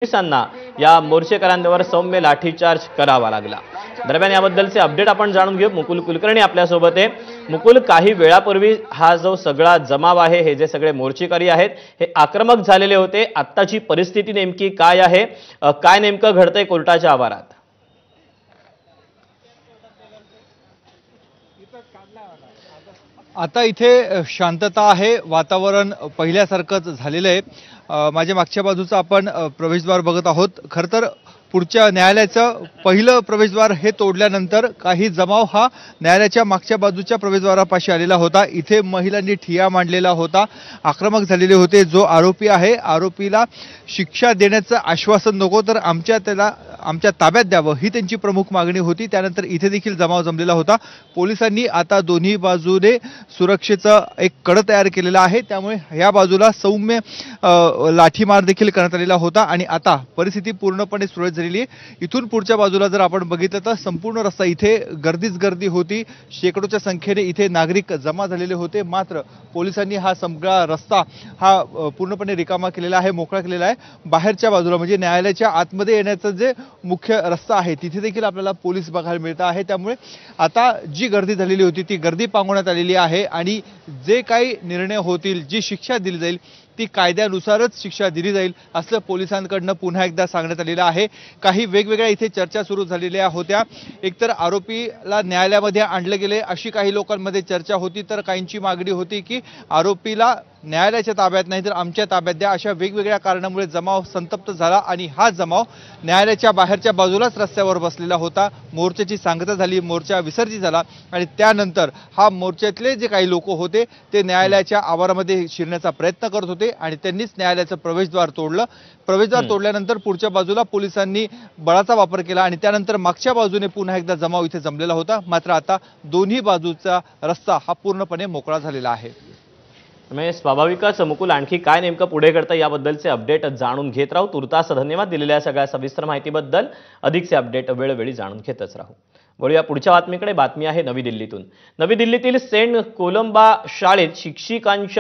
पोलिसांना या मोर्चेकऱ्यांवर सौम्य लाठीचार्ज करावा लागला। दरम्यान याबद्दलचे अपडेट आपण जाणून घेऊ। मुकुल कुलकर्णी आपल्या सोबत आहे। मुकुल, काही वेळापूर्वी हा जो सगळा जमाव आहे, हे जे सगळे मोर्चेकरी आहेत, हे आक्रमक झालेले होते। आत्ताची परिस्थिती नेमकी काय आहे, काय नेमकं घडतंय कोर्टाच्या आवारात? आता इथे शांतता आहे, वातावरण पहिल्यासारखंच झालेलं आहे। माझ्या मागच्या बाजूचा आपण प्रवेशद्वार बघत आहोत। खरं तर पुढच्या न्यायालयाचं पहिलं प्रवेशद्वार हे तोडल्यानंतर काही जमाव हा न्यायालयाच्या मागच्या बाजूच्या प्रवेशद्वारापाशी आलेला होता। इथे महिलांनी ठिय्या मांडलेला होता, आक्रमक झालेले होते। जो आरोपी आहे, आरोपीला शिक्षा देण्याचं आश्वासन नको तर आमच्या ताब्यात द्यावं, ही त्यांची प्रमुख मागणी होती। त्यानंतर इथे देखील जमाव जमलेला होता। पोलिसांनी आता दोन्ही बाजूने सुरक्षेचं एक कड तयार केलेला आहे, त्यामुळे या बाजूला सौम्य लाठीमार देखील करण्यात आलेला होता आणि आता परिस्थिती पूर्णपणे सुरळीत झालेली आहे। इथून पुढच्या बाजूला जर आपण बघितलं तर संपूर्ण रस्ता, इथे गर्दीच गर्दी होती। शेकडोच्या संख्येने इथे नागरिक जमा झालेले होते, मात्र पोलिसांनी हा सगळा रस्ता हा पूर्णपणे रिकामा केलेला आहे, मोकळा केलेला आहे। बाहेरच्या बाजूला म्हणजे न्यायालयाच्या आतमध्ये येण्याचं जे मुख्य रस्ता आहे, तिथे देखील आपल्याला पोलीस बघायला मिळत आहे। त्यामुळे आता जी गर्दी झालेली होती ती गर्दी पांगवण्यात आलेली आहे आणि जे काही निर्णय होतील, जी शिक्षा दिली जाईल ती कायद्यानुसारच शिक्षा दिली जाईल, असं पोलिसांकडनं पुन्हा एकदा सांगण्यात आलेलं आहे। काही वेगवेगळ्या इथे चर्चा सुरू झालेल्या होत्या। एकतर आरोपीला न्यायालयामध्ये आणलं गेले अशी काही लोकांमध्ये चर्चा होती, तर काहींची मागणी होती की आरोपीला न्यायालयाच्या ताब्यात नाही तर आमच्या ताब्यात द्या। अशा वेगवेगळ्या कारणामुळे जमाव संतप्त झाला आणि हा जमाव न्यायालयाच्या बाहेरच्या बाजूलाच रस्त्यावर बसलेला होता। मोर्चाची सांगता झाली, मोर्चा विसर्जित झाला आणि त्यानंतर हा मोर्चातले जे काही लोक होते ते न्यायालयाच्या आवारामध्ये शिरण्याचा प्रयत्न करत होते आणि त्यांनीच न्यायालयाचं प्रवेशद्वार तोडलं। प्रवेशद्वार तोडल्यानंतर पुढच्या बाजूला पोलिसांनी बळाचा वापर केला आणि त्यानंतर मागच्या बाजूने पुन्हा एकदा जमाव इथे जमलेला होता। मात्र आता दोन्ही बाजूचा रस्ता हा पूर्णपणे मोकळा झालेला आहे। म्हणजे स्वाभाविकच मुकुल, आणखी काय नेमकं पुढे घडतं याबद्दलचे अपडेट जाणून घेत राहू। तुर्तास धन्यवाद दिलेल्या सगळ्या सविस्तर माहितीबद्दल। अधिकचे अपडेट वेळोवेळी जाणून घेतच राहू। वळूया पुढच्या बातमीकडे। बातमी आहे नवी दिल्लीतून। नवी दिल्लीतील सेंट कोलंबा शाळेत शिक्षिकांच्या